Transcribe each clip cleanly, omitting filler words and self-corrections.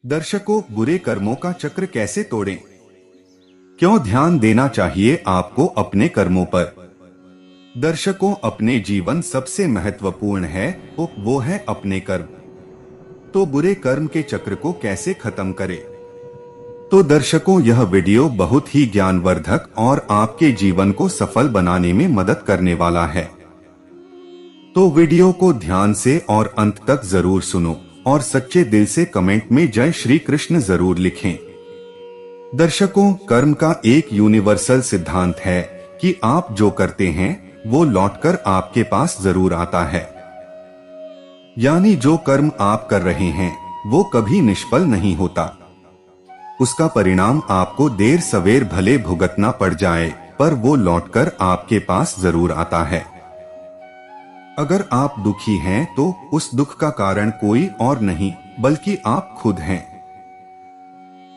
दर्शकों, बुरे कर्मों का चक्र कैसे तोड़ें? क्यों ध्यान देना चाहिए आपको अपने कर्मों पर? दर्शकों, अपने जीवन सबसे महत्वपूर्ण है वो है अपने कर्म। तो बुरे कर्म के चक्र को कैसे खत्म करें? तो दर्शकों, यह वीडियो बहुत ही ज्ञानवर्धक और आपके जीवन को सफल बनाने में मदद करने वाला है। तो वीडियो को ध्यान से और अंत तक जरूर सुनो और सच्चे दिल से कमेंट में जय श्री कृष्ण जरूर लिखें। दर्शकों, कर्म का एक यूनिवर्सल सिद्धांत है कि आप जो करते हैं वो लौटकर आपके पास जरूर आता है। यानी जो कर्म आप कर रहे हैं वो कभी निष्फल नहीं होता। उसका परिणाम आपको देर सवेर भले भुगतना पड़ जाए, पर वो लौटकर आपके पास जरूर आता है। अगर आप दुखी हैं तो उस दुख का कारण कोई और नहीं बल्कि आप खुद हैं।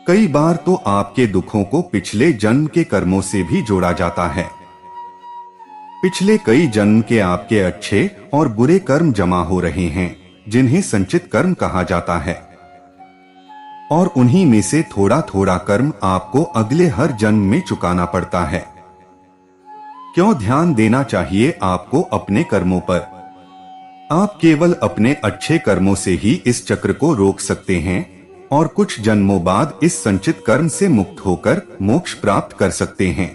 कई बार तो आपके दुखों को पिछले जन्म के कर्मों से भी जोड़ा जाता है। पिछले कई जन्म के आपके अच्छे और बुरे कर्म जमा हो रहे हैं, जिन्हें संचित कर्म कहा जाता है। और उन्हीं में से थोड़ा थोड़ा कर्म आपको अगले हर जन्म में चुकाना पड़ता है। क्यों ध्यान देना चाहिए आपको अपने कर्मों पर? आप केवल अपने अच्छे कर्मों से ही इस चक्र को रोक सकते हैं और कुछ जन्मों बाद इस संचित कर्म से मुक्त होकर मोक्ष प्राप्त कर सकते हैं।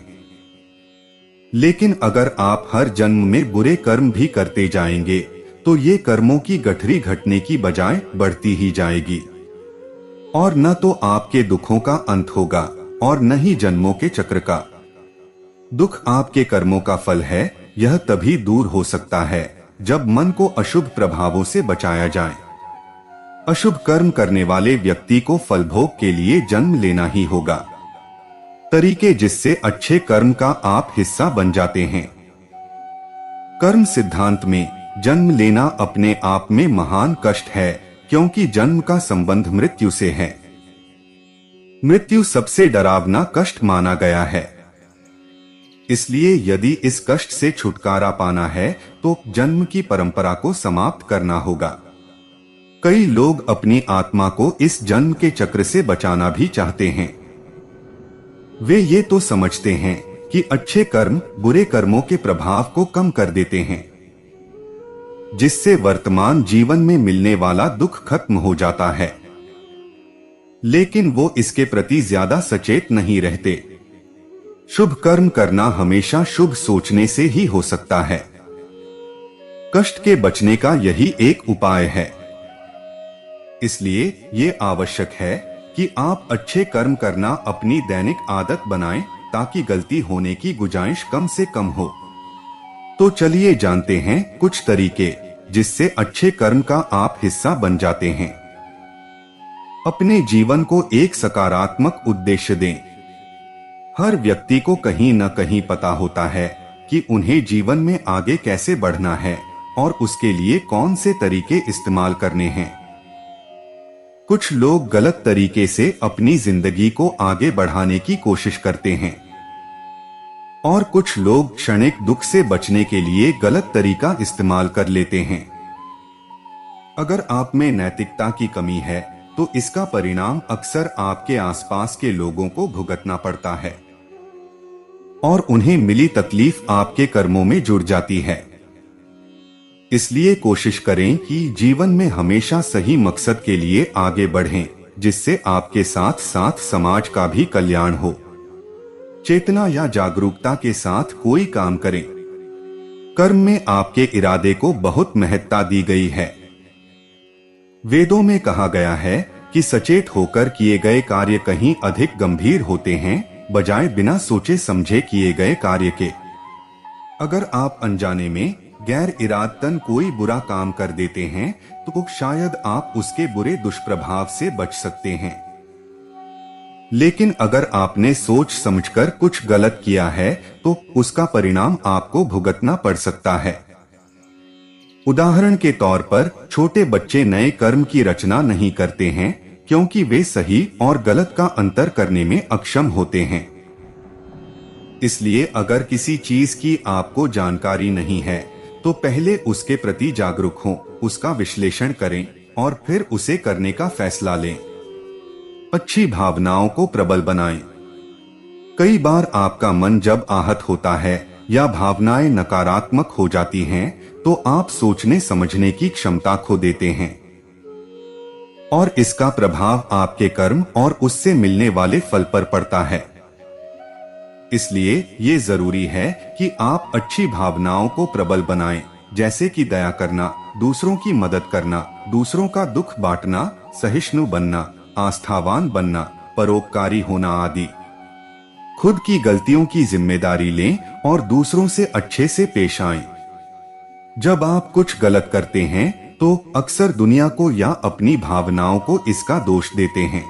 लेकिन अगर आप हर जन्म में बुरे कर्म भी करते जाएंगे तो ये कर्मों की गठरी घटने की बजाय बढ़ती ही जाएगी और न तो आपके दुखों का अंत होगा और न ही जन्मों के चक्र का। दुख आपके कर्मों का फल है। यह तभी दूर हो सकता है जब मन को अशुभ प्रभावों से बचाया जाए। अशुभ कर्म करने वाले व्यक्ति को फल भोग के लिए जन्म लेना ही होगा। तरीके जिससे अच्छे कर्म का आप हिस्सा बन जाते हैं। कर्म सिद्धांत में जन्म लेना अपने आप में महान कष्ट है, क्योंकि जन्म का संबंध मृत्यु से है। मृत्यु सबसे डरावना कष्ट माना गया है। इसलिए यदि इस कष्ट से छुटकारा पाना है तो जन्म की परंपरा को समाप्त करना होगा। कई लोग अपनी आत्मा को इस जन्म के चक्र से बचाना भी चाहते हैं। वे ये तो समझते हैं कि अच्छे कर्म बुरे कर्मों के प्रभाव को कम कर देते हैं, जिससे वर्तमान जीवन में मिलने वाला दुख खत्म हो जाता है। लेकिन वो इसके प्रति ज्यादा सचेत नहीं रहते। शुभ कर्म करना हमेशा शुभ सोचने से ही हो सकता है। कष्ट के बचने का यही एक उपाय है। इसलिए ये आवश्यक है कि आप अच्छे कर्म करना अपनी दैनिक आदत बनाएं, ताकि गलती होने की गुंजाइश कम से कम हो। तो चलिए जानते हैं कुछ तरीके जिससे अच्छे कर्म का आप हिस्सा बन जाते हैं। अपने जीवन को एक सकारात्मक उद्देश्य दें। हर व्यक्ति को कहीं न कहीं पता होता है कि उन्हें जीवन में आगे कैसे बढ़ना है और उसके लिए कौन से तरीके इस्तेमाल करने हैं। कुछ लोग गलत तरीके से अपनी जिंदगी को आगे बढ़ाने की कोशिश करते हैं और कुछ लोग क्षणिक दुख से बचने के लिए गलत तरीका इस्तेमाल कर लेते हैं। अगर आप में नैतिकता की कमी है तो इसका परिणाम अक्सर आपके आसपास के लोगों को भुगतना पड़ता है और उन्हें मिली तकलीफ आपके कर्मों में जुड़ जाती है। इसलिए कोशिश करें कि जीवन में हमेशा सही मकसद के लिए आगे बढ़ें, जिससे आपके साथ साथ समाज का भी कल्याण हो। चेतना या जागरूकता के साथ कोई काम करें। कर्म में आपके इरादे को बहुत महत्ता दी गई है। वेदों में कहा गया है कि सचेत होकर किए गए कार्य कहीं अधिक गंभीर होते हैं, बजाय बिना सोचे समझे किए गए कार्य के। अगर आप अनजाने में गैर इरादतन कोई बुरा काम कर देते हैं तो शायद आप उसके बुरे दुष्प्रभाव से बच सकते हैं। लेकिन अगर आपने सोच समझकर कुछ गलत किया है तो उसका परिणाम आपको भुगतना पड़ सकता है। उदाहरण के तौर पर छोटे बच्चे नए कर्म की रचना नहीं करते हैं क्योंकि वे सही और गलत का अंतर करने में अक्षम होते हैं। इसलिए अगर किसी चीज की आपको जानकारी नहीं है तो पहले उसके प्रति जागरूक हों, उसका विश्लेषण करें और फिर उसे करने का फैसला लें। अच्छी भावनाओं को प्रबल बनाएं। कई बार आपका मन जब आहत होता है या भावनाएं नकारात्मक हो जाती हैं, तो आप सोचने समझने की क्षमता खो देते हैं और इसका प्रभाव आपके कर्म और उससे मिलने वाले फल पर पड़ता है। इसलिए ये जरूरी है कि आप अच्छी भावनाओं को प्रबल बनाएं, जैसे कि दया करना, दूसरों की मदद करना, दूसरों का दुख बांटना, सहिष्णु बनना, आस्थावान बनना, परोपकारी होना आदि। खुद की गलतियों की जिम्मेदारी लें और दूसरों से अच्छे से पेश आएं। जब आप कुछ गलत करते हैं तो अक्सर दुनिया को या अपनी भावनाओं को इसका दोष देते हैं।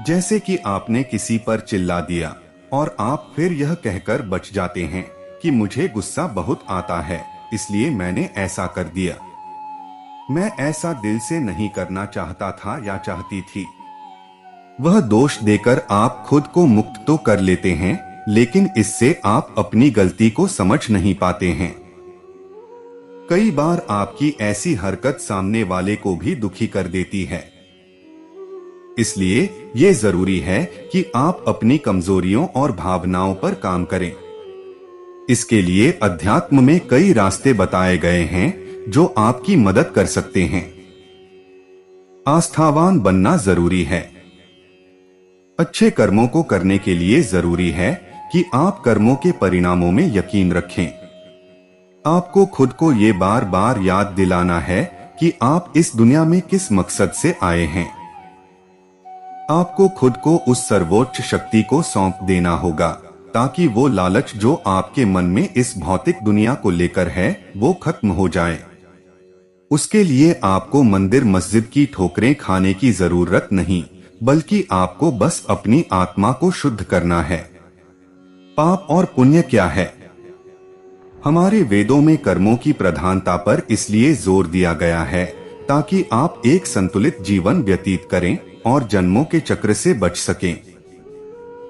जैसे कि आपने किसी पर चिल्ला दिया और आप फिर यह कहकर बच जाते हैं कि मुझे गुस्सा बहुत आता है, इसलिए मैंने ऐसा कर दिया। मैं ऐसा दिल से नहीं करना चाहता था या चाहती थी। वह दोष देकर आप खुद को मुक्त तो कर लेते हैं, लेकिन इससे आप अपनी गलती को समझ नहीं पाते हैं। कई बार आपकी ऐसी हरकत सामने वाले को भी दुखी कर देती है। इसलिए ये जरूरी है कि आप अपनी कमजोरियों और भावनाओं पर काम करें। इसके लिए अध्यात्म में कई रास्ते बताए गए हैं जो आपकी मदद कर सकते हैं। आस्थावान बनना जरूरी है। अच्छे कर्मों को करने के लिए जरूरी है कि आप कर्मों के परिणामों में यकीन रखें। आपको खुद को ये बार बार याद दिलाना है कि आप इस दुनिया में किस मकसद से आए हैं। आपको खुद को उस सर्वोच्च शक्ति को सौंप देना होगा ताकि वो लालच जो आपके मन में इस भौतिक दुनिया को लेकर है वो खत्म हो जाए। उसके लिए आपको मंदिर मस्जिद की ठोकरें खाने की जरूरत नहीं, बल्कि आपको बस अपनी आत्मा को शुद्ध करना है। पाप और पुण्य क्या है? हमारे वेदों में कर्मों की प्रधानता पर इसलिए जोर दिया गया है ताकि आप एक संतुलित जीवन व्यतीत करें और जन्मों के चक्र से बच सकें।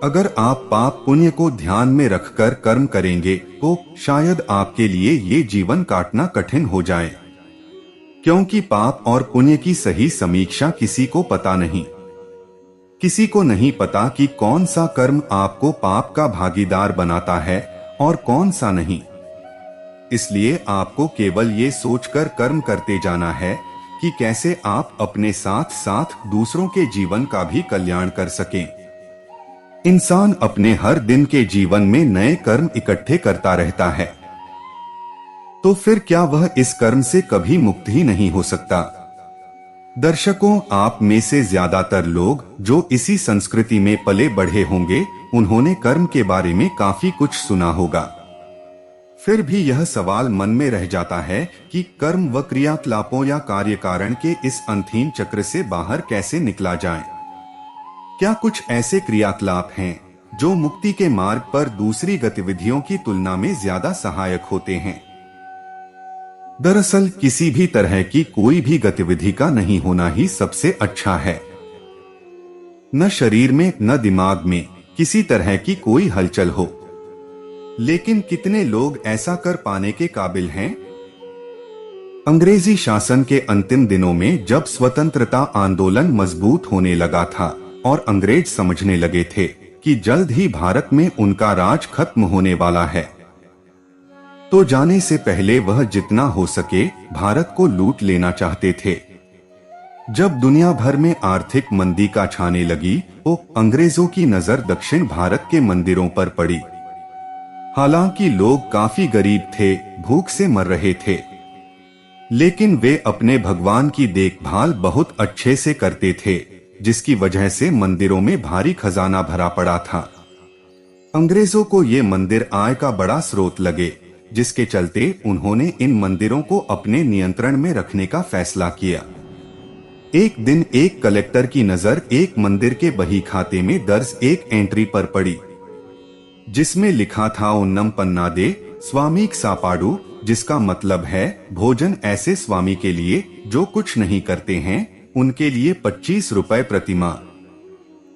अगर आप पाप पुण्य को ध्यान में रखकर कर्म करेंगे तो शायद आपके लिए ये जीवन काटना कठिन हो जाए, क्योंकि पाप और पुण्य की सही समीक्षा किसी को पता नहीं। किसी को नहीं पता कि कौन सा कर्म आपको पाप का भागीदार बनाता है और कौन सा नहीं। इसलिए आपको केवल ये सोचकर कर्म करते जाना है कि कैसे आप अपने साथ साथ दूसरों के जीवन का भी कल्याण कर सकें। इंसान अपने हर दिन के जीवन में नए कर्म इकट्ठे करता रहता है, तो फिर क्या वह इस कर्म से कभी मुक्त ही नहीं हो सकता? दर्शकों, आप में से ज्यादातर लोग जो इसी संस्कृति में पले बढ़े होंगे, उन्होंने कर्म के बारे में काफी कुछ सुना होगा। फिर भी यह सवाल मन में रह जाता है कि कर्म व क्रियाकलापों या कार्य कारण के इस अंतहीन चक्र से बाहर कैसे निकला जाए। क्या कुछ ऐसे क्रियाकलाप हैं जो मुक्ति के मार्ग पर दूसरी गतिविधियों की तुलना में ज्यादा सहायक होते हैं? दरअसल किसी भी तरह की कोई भी गतिविधि का नहीं होना ही सबसे अच्छा है। न शरीर में न दिमाग में किसी तरह की कोई हलचल हो। लेकिन कितने लोग ऐसा कर पाने के काबिल हैं? अंग्रेजी शासन के अंतिम दिनों में जब स्वतंत्रता आंदोलन मजबूत होने लगा था और अंग्रेज समझने लगे थे कि जल्द ही भारत में उनका राज खत्म होने वाला है, तो जाने से पहले वह जितना हो सके भारत को लूट लेना चाहते थे। जब दुनिया भर में आर्थिक मंदी का छाने लगी तो अंग्रेजों की नजर दक्षिण भारत के मंदिरों पर पड़ी। हालांकि लोग काफी गरीब थे, भूख से मर रहे थे, लेकिन वे अपने भगवान की देखभाल बहुत अच्छे से करते थे, जिसकी वजह से मंदिरों में भारी खजाना भरा पड़ा था। अंग्रेजों को ये मंदिर आय का बड़ा स्रोत लगे, जिसके चलते उन्होंने इन मंदिरों को अपने नियंत्रण में रखने का फैसला किया। एक दिन एक कलेक्टर की नजर एक मंदिर के बही खाते में दर्ज एक एंट्री पर पड़ी, जिसमें लिखा था ओन्नम पन्नादे स्वामीक सापाडू, जिसका मतलब है भोजन ऐसे स्वामी के लिए जो कुछ नहीं करते हैं, उनके लिए 25 रुपए प्रतिमाह।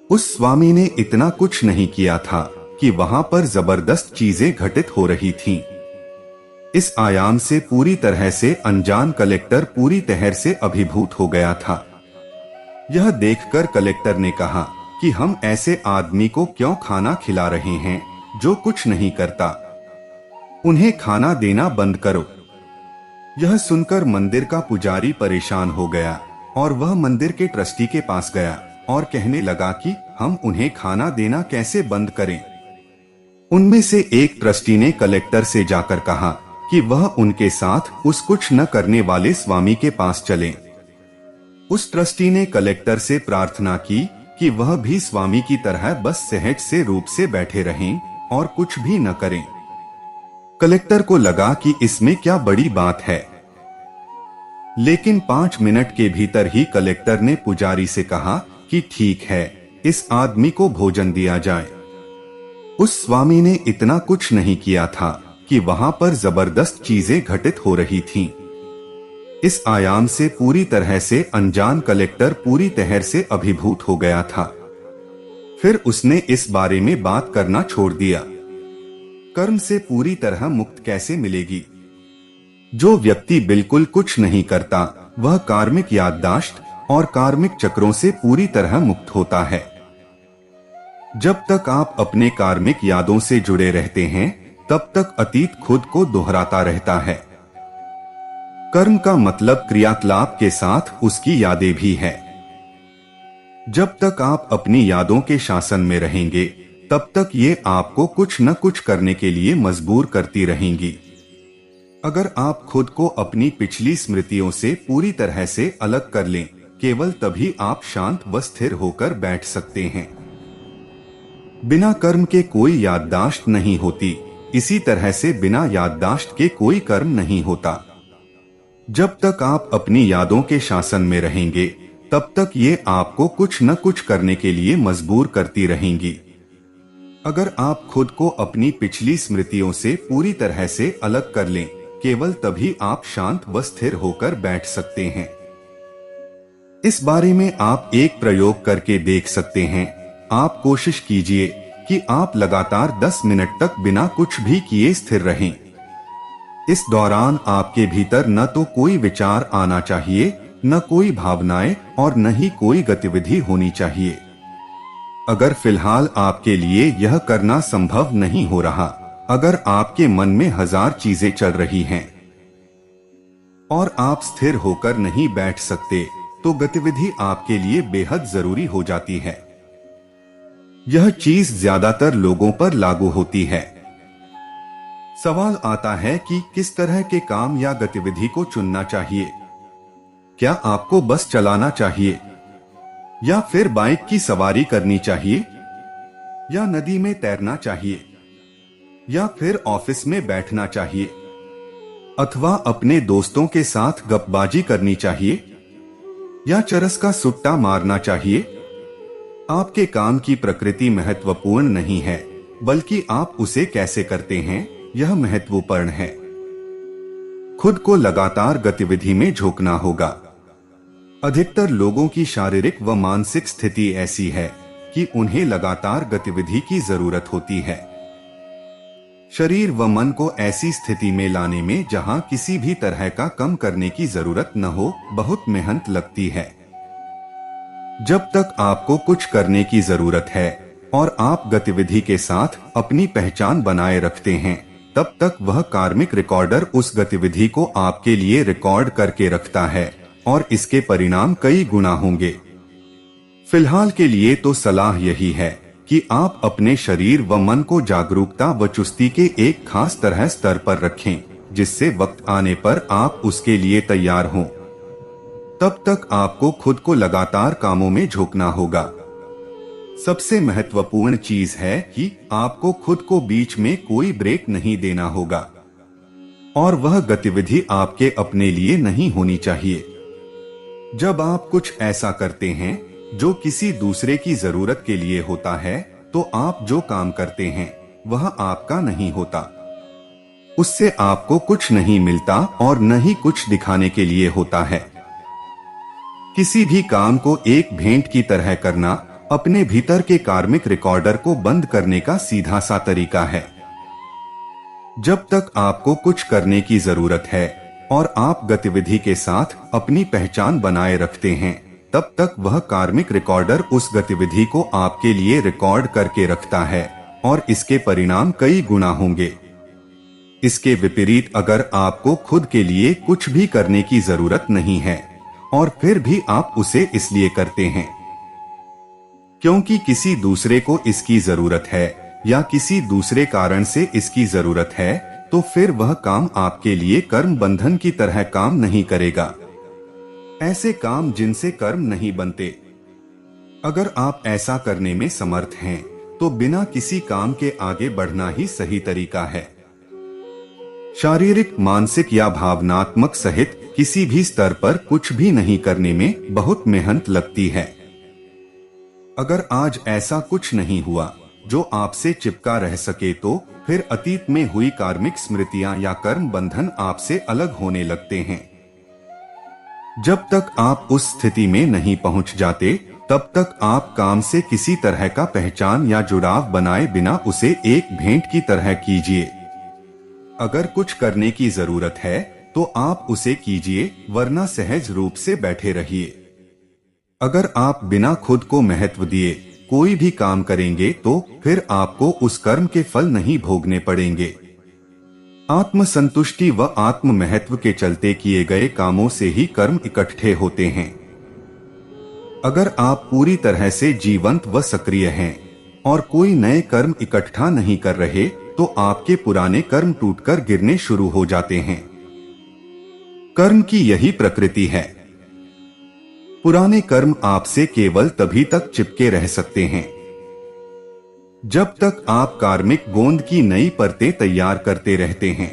उस स्वामी ने इतना कुछ नहीं किया था कि वहां पर जबरदस्त चीजें घटित हो रही थीं। इस आयाम से पूरी तरह से अनजान कलेक्टर पूरी तरह से अभिभूत हो गया था। यह देखकर कलेक्टर ने कहा कि हम ऐसे आदमी को क्यों खाना खिला रहे हैं जो कुछ नहीं करता। उन्हें खाना देना बंद करो। यह सुनकर मंदिर का पुजारी परेशान हो गया और वह मंदिर के ट्रस्टी के पास गया और कहने लगा कि हम उन्हें खाना देना कैसे बंद करें। उनमें से एक ट्रस्टी ने कलेक्टर से जाकर कहा कि वह उनके साथ उस कुछ न करने वाले स्वामी के पास चलें। उस ट्रस्टी ने कलेक्टर से प्रार्थना की कि वह भी स्वामी की तरह बस सहज से रूप से बैठे रहें और कुछ भी न करें। कलेक्टर को लगा कि इसमें क्या बड़ी बात है, लेकिन 5 मिनट के भीतर ही कलेक्टर ने पुजारी से कहा कि ठीक है, इस आदमी को भोजन दिया जाए। उस स्वामी ने इतना कुछ नहीं किया था कि वहां पर जबरदस्त चीजें घटित हो रही थीं। इस आयाम से पूरी तरह से अनजान कलेक्टर पूरी तरह से अभिभूत हो गया था। फिर उसने इस बारे में बात करना छोड़ दिया। कर्म से पूरी तरह मुक्त कैसे मिलेगी? जो व्यक्ति बिल्कुल कुछ नहीं करता वह कार्मिक याददाश्त और कार्मिक चक्रों से पूरी तरह मुक्त होता है। जब तक आप अपने कार्मिक यादों से जुड़े रहते हैं तब तक अतीत खुद को दोहराता रहता है। कर्म का मतलब क्रियाकलाप के साथ उसकी यादें भी है। जब तक आप अपनी यादों के शासन में रहेंगे तब तक ये आपको कुछ न कुछ करने के लिए मजबूर करती रहेंगी। अगर आप खुद को अपनी पिछली स्मृतियों से पूरी तरह से अलग कर लें, केवल तभी आप शांत व स्थिर होकर बैठ सकते हैं। बिना कर्म के कोई याददाश्त नहीं होती, इसी तरह से बिना याददाश्त के कोई कर्म नहीं होता। जब तक आप अपनी यादों के शासन में रहेंगे तब तक ये आपको कुछ न कुछ करने के लिए मजबूर करती रहेंगी। अगर आप खुद को अपनी पिछली स्मृतियों से पूरी तरह से अलग कर लें, केवल तभी आप शांत व स्थिर होकर बैठ सकते हैं। इस बारे में आप एक प्रयोग करके देख सकते हैं। आप कोशिश कीजिए कि आप लगातार 10 मिनट तक बिना कुछ भी किए स्थिर रहें। इस दौरान आपके भीतर न तो कोई विचार आना चाहिए, न कोई भावनाएं और न ही कोई गतिविधि होनी चाहिए। अगर फिलहाल आपके लिए यह करना संभव नहीं हो रहा, अगर आपके मन में 1000 चीजें चल रही हैं और आप स्थिर होकर नहीं बैठ सकते, तो गतिविधि आपके लिए बेहद जरूरी हो जाती है। यह चीज ज्यादातर लोगों पर लागू होती है। सवाल आता है कि किस तरह के काम या गतिविधि को चुनना चाहिए। क्या आपको बस चलाना चाहिए, या फिर बाइक की सवारी करनी चाहिए, या नदी में तैरना चाहिए, या फिर ऑफिस में बैठना चाहिए, अथवा अपने दोस्तों के साथ गपबाजी करनी चाहिए, या चरस का सुट्टा मारना चाहिए? आपके काम की प्रकृति महत्वपूर्ण नहीं है, बल्कि आप उसे कैसे करते हैं यह महत्वपूर्ण है। खुद को लगातार गतिविधि में झोंकना होगा। अधिकतर लोगों की शारीरिक व मानसिक स्थिति ऐसी है कि उन्हें लगातार गतिविधि की जरूरत होती है। शरीर व मन को ऐसी स्थिति में लाने में जहां किसी भी तरह का कम करने की जरूरत न हो, बहुत मेहनत लगती है। जब तक आपको कुछ करने की जरूरत है और आप गतिविधि के साथ अपनी पहचान बनाए रखते हैं, तब तक वह कार्मिक रिकॉर्डर उस गतिविधि को आपके लिए रिकॉर्ड करके रखता है और इसके परिणाम कई गुना होंगे। फिलहाल के लिए तो सलाह यही है कि आप अपने शरीर व मन को जागरूकता व चुस्ती के एक खास तरह स्तर पर रखें, जिससे वक्त आने पर आप उसके लिए तैयार हों। तब तक आपको खुद को लगातार कामों में झोंकना होगा। सबसे महत्वपूर्ण चीज है कि आपको खुद को बीच में कोई ब्रेक नहीं देना होगा, और वह गतिविधि आपके अपने लिए नहीं होनी चाहिए। जब आप कुछ ऐसा करते हैं जो किसी दूसरे की जरूरत के लिए होता है, तो आप जो काम करते हैं वह आपका नहीं होता। उससे आपको कुछ नहीं मिलता और न ही कुछ दिखाने के लिए होता है। किसी भी काम को एक भेंट की तरह करना अपने भीतर के कार्मिक रिकॉर्डर को बंद करने का सीधा सा तरीका है। जब तक आपको कुछ करने की जरूरत है और आप गतिविधि के साथ अपनी पहचान बनाए रखते हैं, तब तक वह कार्मिक रिकॉर्डर उस गतिविधि को आपके लिए रिकॉर्ड करके रखता है और इसके परिणाम कई गुना होंगे। इसके विपरीत अगर आपको खुद के लिए कुछ भी करने की जरूरत नहीं है और फिर भी आप उसे इसलिए करते हैं क्योंकि किसी दूसरे को इसकी जरूरत है या किसी दूसरे कारण से इसकी जरूरत है, तो फिर वह काम आपके लिए कर्म बंधन की तरह काम नहीं करेगा। ऐसे काम जिनसे कर्म नहीं बनते। अगर आप ऐसा करने में समर्थ हैं, तो बिना किसी काम के आगे बढ़ना ही सही तरीका है। शारीरिक, मानसिक या भावनात्मक सहित किसी भी स्तर पर कुछ भी नहीं करने में बहुत मेहनत लगती है। अगर आज ऐसा कुछ नहीं हुआ जो आपसे चिपका रह सके, तो फिर अतीत में हुई कार्मिक स्मृतियां या कर्म बंधन आपसे अलग होने लगते हैं। जब तक आप उस स्थिति में नहीं पहुंच जाते, तब तक आप काम से किसी तरह का पहचान या जुड़ाव बनाए बिना उसे एक भेंट की तरह कीजिए। अगर कुछ करने की जरूरत है तो आप उसे कीजिए, वरना सहज रूप से बैठे रहिए। अगर आप बिना खुद को महत्व दिए कोई भी काम करेंगे, तो फिर आपको उस कर्म के फल नहीं भोगने पड़ेंगे। आत्मसंतुष्टि व आत्म महत्व के चलते किए गए कामों से ही कर्म इकट्ठे होते हैं। अगर आप पूरी तरह से जीवंत व सक्रिय हैं और कोई नए कर्म इकट्ठा नहीं कर रहे, तो आपके पुराने कर्म टूटकर गिरने शुरू हो जाते हैं। कर्म की यही प्रकृति है। पुराने कर्म आपसे केवल तभी तक चिपके रह सकते हैं जब तक आप कार्मिक गोंद की नई परतें तैयार करते रहते हैं।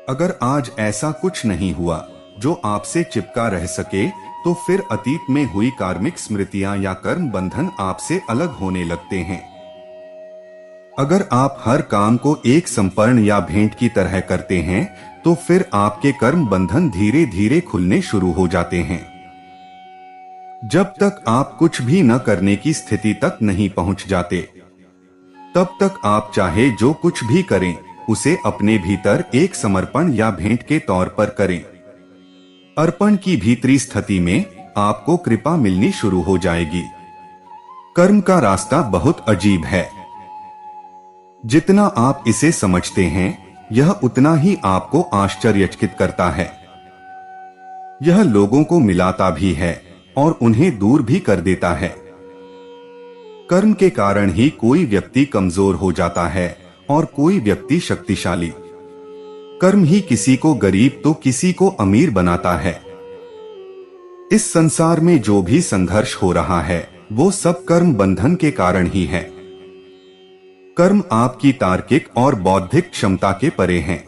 अगर आज ऐसा कुछ नहीं हुआ जो आपसे चिपका रह सके, तो फिर अतीत में हुई कार्मिक स्मृतियां या कर्म बंधन आपसे अलग होने लगते हैं। अगर आप हर काम को एक समर्पण या भेंट की तरह करते हैं, तो फिर आपके कर्म बंधन धीरे धीरे खुलने शुरू हो जाते हैं। जब तक आप कुछ भी न करने की स्थिति तक नहीं पहुंच जाते, तब तक आप चाहे जो कुछ भी करें, उसे अपने भीतर एक समर्पण या भेंट के तौर पर करें। अर्पण की भीतरी स्थिति में आपको कृपा मिलनी शुरू हो जाएगी। कर्म का रास्ता बहुत अजीब है। जितना आप इसे समझते हैं, यह उतना ही आपको आश्चर्यचकित करता है। यह लोगों को मिलाता भी है और उन्हें दूर भी कर देता है। कर्म के कारण ही कोई व्यक्ति कमजोर हो जाता है और कोई व्यक्ति शक्तिशाली। कर्म ही किसी को गरीब तो किसी को अमीर बनाता है। इस संसार में जो भी संघर्ष हो रहा है, वो सब कर्म बंधन के कारण ही है। कर्म आपकी तार्किक और बौद्धिक क्षमता के परे हैं।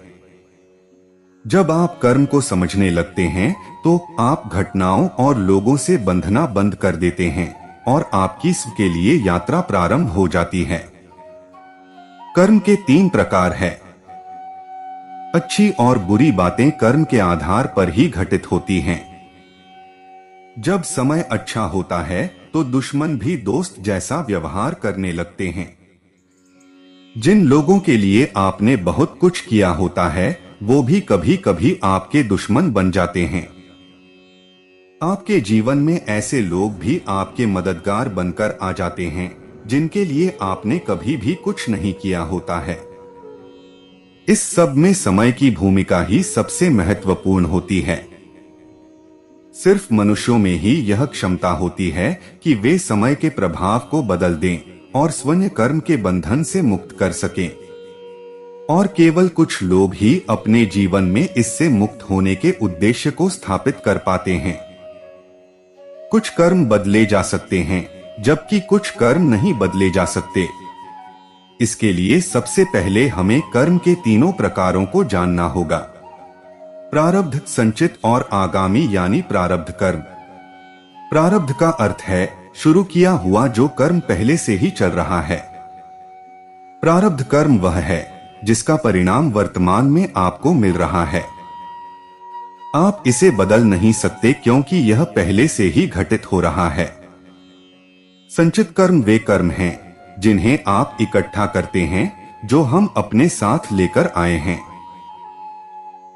जब आप कर्म को समझने लगते हैं, तो आप घटनाओं और लोगों से बंधना बंद कर देते हैं और आपकी स्व के लिए यात्रा प्रारंभ हो जाती है। कर्म के 3 प्रकार है। अच्छी और बुरी बातें कर्म के आधार पर ही घटित होती हैं। जब समय अच्छा होता है, तो दुश्मन भी दोस्त जैसा व्यवहार करने लगते हैं। जिन लोगों के लिए आपने बहुत कुछ किया होता है, वो भी कभी कभी आपके दुश्मन बन जाते हैं। आपके जीवन में ऐसे लोग भी आपके मददगार बनकर आ जाते हैं, जिनके लिए आपने कभी भी कुछ नहीं किया होता है। इस सब में समय की भूमिका ही सबसे महत्वपूर्ण होती है। सिर्फ मनुष्यों में ही यह क्षमता होती है कि वे समय के प्रभाव को बदल दें और स्वयं कर्म के बंधन से मुक्त कर सकें। और केवल कुछ लोग ही अपने जीवन में इससे मुक्त होने के उद्देश्य को स्थापित कर पाते हैं। कुछ कर्म बदले जा सकते हैं, जबकि कुछ कर्म नहीं बदले जा सकते। इसके लिए सबसे पहले हमें कर्म के तीनों प्रकारों को जानना होगा। प्रारब्ध, संचित और आगामी यानी प्रारब्ध कर्म। प्रारब्ध का अर्थ है शुरू किया हुआ जो कर्म पहले से ही चल रहा है। प्रारब्ध कर्म वह है जिसका परिणाम वर्तमान में आपको मिल रहा है। आप इसे बदल नहीं सकते क्योंकि यह पहले से ही घटित हो रहा है। संचित कर्म वे कर्म हैं जिन्हें आप इकट्ठा करते हैं जो हम अपने साथ लेकर आए हैं।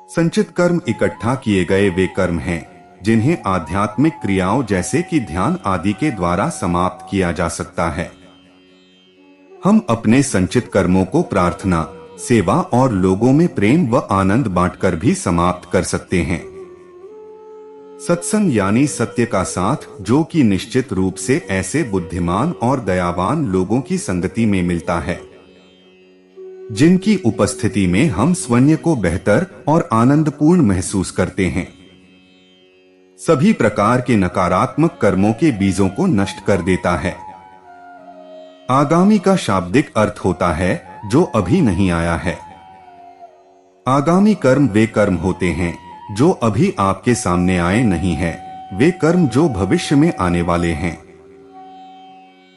संचित कर्म इकट्ठा किए गए वे कर्म हैं जिन्हें आध्यात्मिक क्रियाओं जैसे कि ध्यान आदि के द्वारा समाप्त किया जा सकता है। हम अपने संचित कर्मों को प्रार्थना, सेवा और लोगों में प्रेम व आनंद बांटकर भी समाप्त कर सकते हैं। सत्संग यानी सत्य का साथ, जो कि निश्चित रूप से ऐसे बुद्धिमान और दयावान लोगों की संगति में मिलता है जिनकी उपस्थिति में हम स्वयं को बेहतर और आनंदपूर्ण महसूस करते हैं। सभी प्रकार के नकारात्मक कर्मों के बीजों को नष्ट कर देता है। आगामी का शाब्दिक अर्थ होता है जो अभी नहीं आया है। आगामी कर्म वे कर्म होते हैं जो अभी आपके सामने आए नहीं है, वे कर्म जो भविष्य में आने वाले हैं।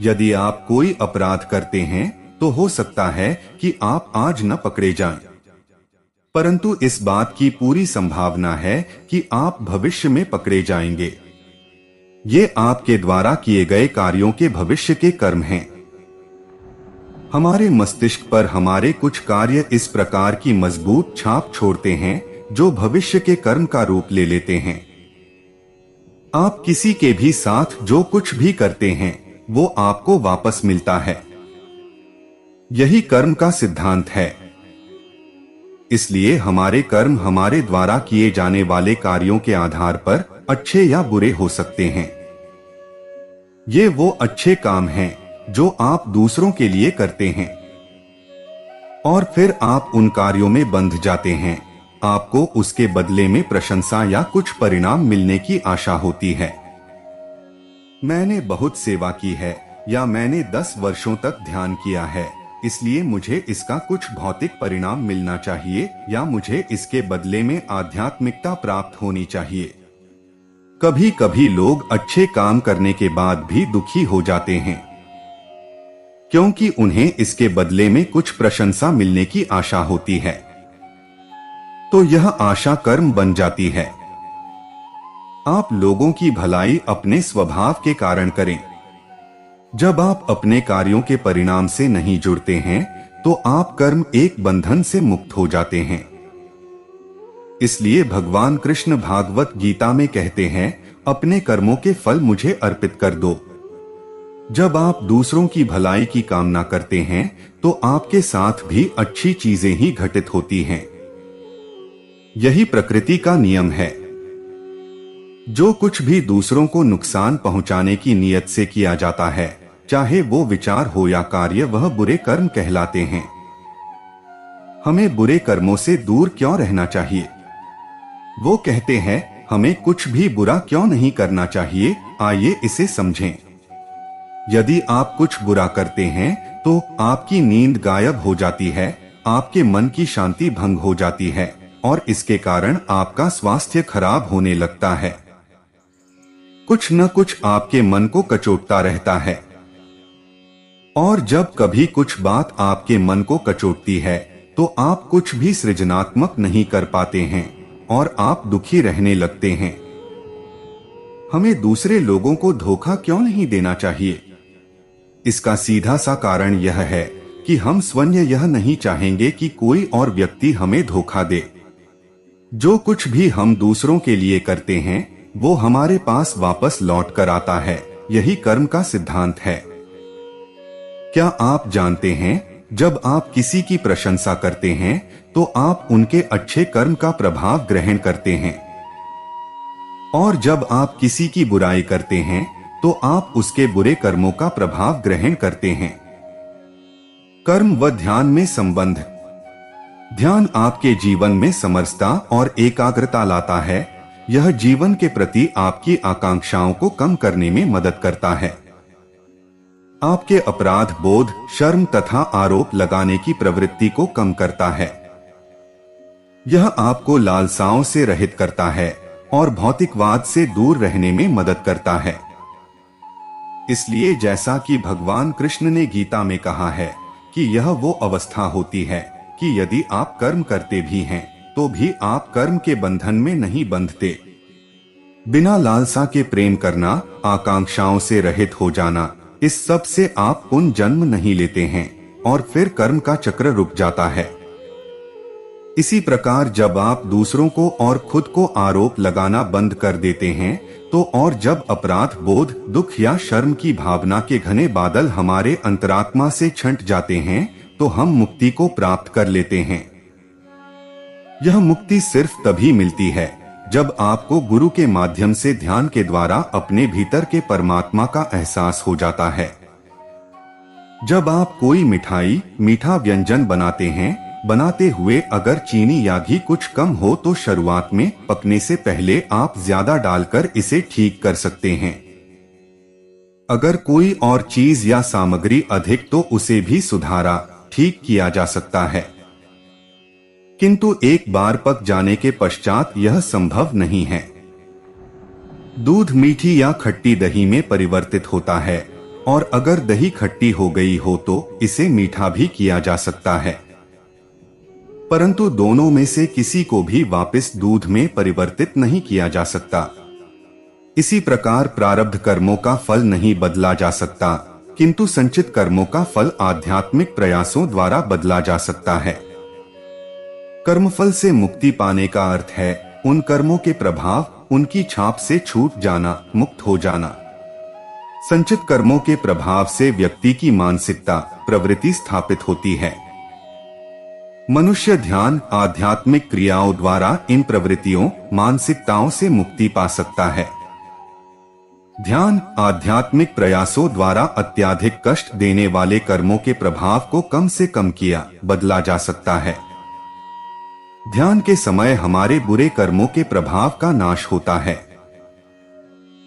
यदि आप कोई अपराध करते हैं तो हो सकता है कि आप आज न पकड़े जाएं, परंतु इस बात की पूरी संभावना है कि आप भविष्य में पकड़े जाएंगे। ये आपके द्वारा किए गए कार्यों के भविष्य के कर्म हैं। हमारे मस्तिष्क पर हमारे कुछ कार्य इस प्रकार की मजबूत छाप छोड़ते हैं जो भविष्य के कर्म का रूप ले लेते हैं। आप किसी के भी साथ जो कुछ भी करते हैं वो आपको वापस मिलता है। यही कर्म का सिद्धांत है। इसलिए हमारे कर्म हमारे द्वारा किए जाने वाले कार्यों के आधार पर अच्छे या बुरे हो सकते हैं। ये वो अच्छे काम हैं जो आप दूसरों के लिए करते हैं और फिर आप उन कार्यों में बंध जाते हैं। आपको उसके बदले में प्रशंसा या कुछ परिणाम मिलने की आशा होती है। मैंने बहुत सेवा की है या मैंने 10 वर्षों तक ध्यान किया है, इसलिए मुझे इसका कुछ भौतिक परिणाम मिलना चाहिए या मुझे इसके बदले में आध्यात्मिकता प्राप्त होनी चाहिए। कभी कभी लोग अच्छे काम करने के बाद भी दुखी हो जाते हैं क्योंकि उन्हें इसके बदले में कुछ प्रशंसा मिलने की आशा होती है, तो यह आशा कर्म बन जाती है। आप लोगों की भलाई अपने स्वभाव के कारण करें। जब आप अपने कार्यों के परिणाम से नहीं जुड़ते हैं तो आप कर्म एक बंधन से मुक्त हो जाते हैं। इसलिए भगवान कृष्ण भागवत गीता में कहते हैं, अपने कर्मों के फल मुझे अर्पित कर दो। जब आप दूसरों की भलाई की कामना करते हैं तो आपके साथ भी अच्छी चीजें ही घटित होती हैं। यही प्रकृति का नियम है। जो कुछ भी दूसरों को नुकसान पहुंचाने की नीयत से किया जाता है, चाहे वो विचार हो या कार्य, वह बुरे कर्म कहलाते हैं। हमें बुरे कर्मों से दूर क्यों रहना चाहिए? वो कहते हैं, हमें कुछ भी बुरा क्यों नहीं करना चाहिए। आइए इसे समझें। यदि आप कुछ बुरा करते हैं तो आपकी नींद गायब हो जाती है, आपके मन की शांति भंग हो जाती है और इसके कारण आपका स्वास्थ्य खराब होने लगता है। कुछ न कुछ आपके मन को कचोटता रहता है और जब कभी कुछ बात आपके मन को कचोटती है तो आप कुछ भी सृजनात्मक नहीं कर पाते हैं और आप दुखी रहने लगते हैं। हमें दूसरे लोगों को धोखा क्यों नहीं देना चाहिए? इसका सीधा सा कारण यह है कि हम स्वयं यह नहीं चाहेंगे कि कोई और व्यक्ति हमें धोखा दे। जो कुछ भी हम दूसरों के लिए करते हैं वो हमारे पास वापस लौट कर आता है। यही कर्म का सिद्धांत है। क्या आप जानते हैं, जब आप किसी की प्रशंसा करते हैं तो आप उनके अच्छे कर्म का प्रभाव ग्रहण करते हैं और जब आप किसी की बुराई करते हैं तो आप उसके बुरे कर्मों का प्रभाव ग्रहण करते हैं। कर्म व ध्यान में संबंध। ध्यान आपके जीवन में समरसता और एकाग्रता लाता है। यह जीवन के प्रति आपकी आकांक्षाओं को कम करने में मदद करता है। आपके अपराध बोध, शर्म तथा आरोप लगाने की प्रवृत्ति को कम करता है। यह आपको लालसाओं से रहित करता है और भौतिकवाद से दूर रहने में मदद करता है। इसलिए जैसा कि भगवान कृष्ण ने गीता में कहा है कि यह वो अवस्था होती है कि यदि आप कर्म करते भी हैं तो भी आप कर्म के बंधन में नहीं बंधते। बिना लालसा के प्रेम करना, आकांक्षाओं से रहित हो जाना, इस सब से आप पुनर्जन्म नहीं लेते हैं और फिर कर्म का चक्र रुक जाता है। इसी प्रकार जब आप दूसरों को और खुद को आरोप लगाना बंद कर देते हैं तो और जब अपराध बोध, दुख या शर्म की भावना के घने बादल हमारे अंतरात्मा से छंट जाते हैं तो हम मुक्ति को प्राप्त कर लेते हैं। यह मुक्ति सिर्फ तभी मिलती है जब आपको गुरु के माध्यम से ध्यान के द्वारा अपने भीतर के परमात्मा का एहसास हो जाता है। जब आप कोई मिठाई, मीठा व्यंजन बनाते हैं, बनाते हुए अगर चीनी या घी कुछ कम हो तो शुरुआत में पकने से पहले आप ज्यादा डालकर इसे ठीक कर सकते हैं। अगर कोई और चीज या सामग्री अधिक तो उसे भी सुधारा, ठीक किया जा सकता है। किंतु एक बार पक जाने के पश्चात यह संभव नहीं है। दूध मीठी या खट्टी दही में परिवर्तित होता है और अगर दही खट्टी हो गई हो तो इसे मीठा भी किया जा सकता है, परंतु दोनों में से किसी को भी वापस दूध में परिवर्तित नहीं किया जा सकता। इसी प्रकार प्रारब्ध कर्मों का फल नहीं बदला जा सकता, किंतु संचित कर्मों का फल आध्यात्मिक प्रयासों द्वारा बदला जा सकता है। कर्मफल से मुक्ति पाने का अर्थ है उन कर्मों के प्रभाव, उनकी छाप से छूट जाना, मुक्त हो जाना। संचित कर्मों के प्रभाव से व्यक्ति की मानसिकता, प्रवृत्ति स्थापित होती है। मनुष्य ध्यान, आध्यात्मिक क्रियाओं द्वारा इन प्रवृत्तियों, मानसिकताओं से मुक्ति पा सकता है। ध्यान, आध्यात्मिक प्रयासों द्वारा अत्यधिक कष्ट देने वाले कर्मों के प्रभाव को कम से कम किया, बदला जा सकता है। ध्यान के समय हमारे बुरे कर्मों के प्रभाव का नाश होता है।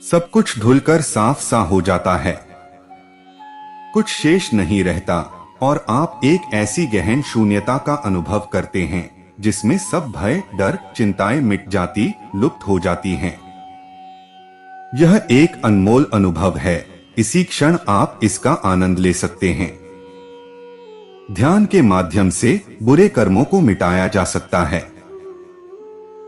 सब कुछ धुलकर साफ सा हो जाता है, कुछ शेष नहीं रहता और आप एक ऐसी गहन शून्यता का अनुभव करते हैं जिसमें सब भय, डर, चिंताएं मिट जाती, लुप्त हो जाती हैं। यह एक अनमोल अनुभव है। इसी क्षण आप इसका आनंद ले सकते हैं। ध्यान के माध्यम से बुरे कर्मों को मिटाया जा सकता है।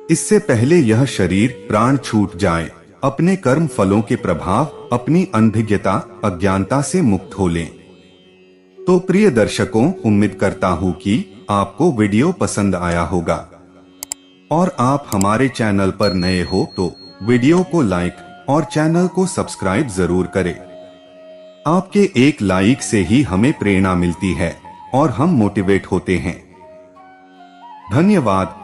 इससे पहले यह शरीर, प्राण छूट जाए, अपने कर्म फलों के प्रभाव, अपनी अनभिज्ञता, अज्ञानता से मुक्त हो लें। तो प्रिय दर्शकों, उम्मीद करता हूं कि आपको वीडियो पसंद आया होगा और आप हमारे चैनल पर नए हो तो वीडियो को लाइक और चैनल को सब्सक्राइब जरूर करें। आपके एक लाइक से ही हमें प्रेरणा मिलती है और हम मोटिवेट होते हैं। धन्यवाद।